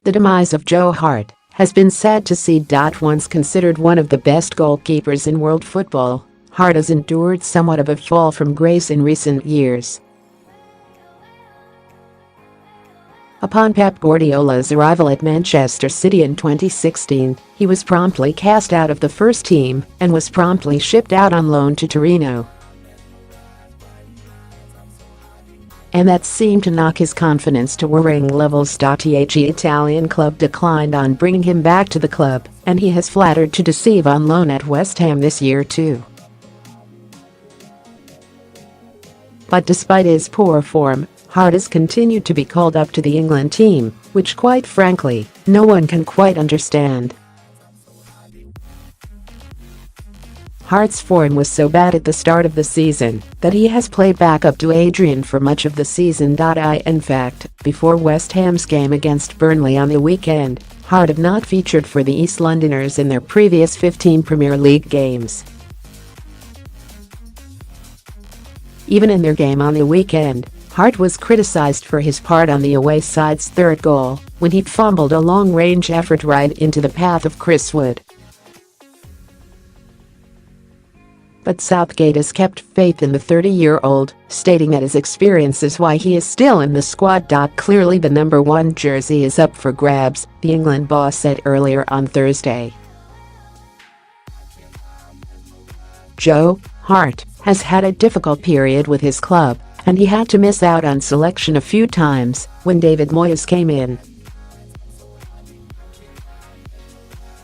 The demise of Joe Hart has been sad to see. Once considered one of the best goalkeepers in world football, Hart has endured somewhat of a fall from grace in recent years. Upon Pep Guardiola's arrival at Manchester City in 2016, he was promptly cast out of the first team and was promptly shipped out on loan to Torino. And that seemed to knock his confidence to worrying levels. The Italian club declined on bringing him back to the club, and he has flattered to deceive on loan at West Ham this year too. But despite his poor form, Hart has continued to be called up to the England team, which quite frankly, no one can quite understand. Hart's form was so bad at the start of the season that he has played backup to Adrian for much of the season. In fact, before West Ham's game against Burnley on the weekend, Hart had not featured for the East Londoners in their previous 15 Premier League games. Even in their game on the weekend, Hart was criticised for his part on the away side's third goal when he'd fumbled a long-range effort right into the path of Chris Wood. But Southgate has kept faith in the 30-year-old, stating that his experience is why he is still in the squad. Clearly the number 1 jersey is up for grabs, the England boss said earlier on Thursday. Joe Hart has had a difficult period with his club, and he had to miss out on selection a few times when David Moyes came in.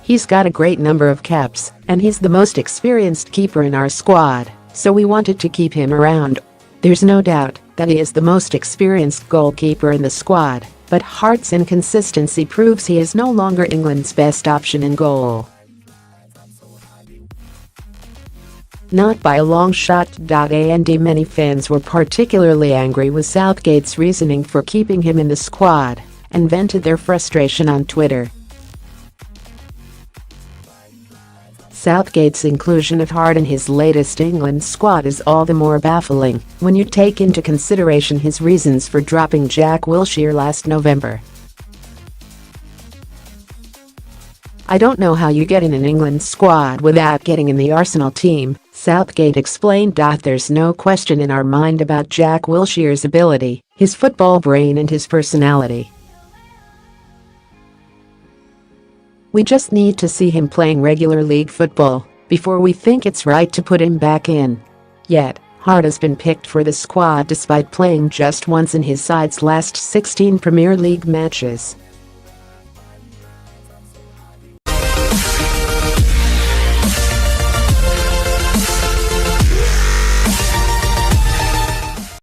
He's got a great number of caps, and he's the most experienced keeper in our squad, so we wanted to keep him around. There's no doubt that he is the most experienced goalkeeper in the squad, but Hart's inconsistency proves he is no longer England's best option in goal. Not by a long shot. And many fans were particularly angry with Southgate's reasoning for keeping him in the squad and vented their frustration on Twitter. Southgate's inclusion of Hart in his latest England squad is all the more baffling when you take into consideration his reasons for dropping Jack Wilshere last November. "I don't know how you get in an England squad without getting in the Arsenal team," Southgate explained. "There's no question in our mind about Jack Wilshere's ability, his football brain and his personality. We just need to see him playing regular league football before we think it's right to put him back in." Yet, Hart has been picked for the squad despite playing just once in his side's last 16 Premier League matches.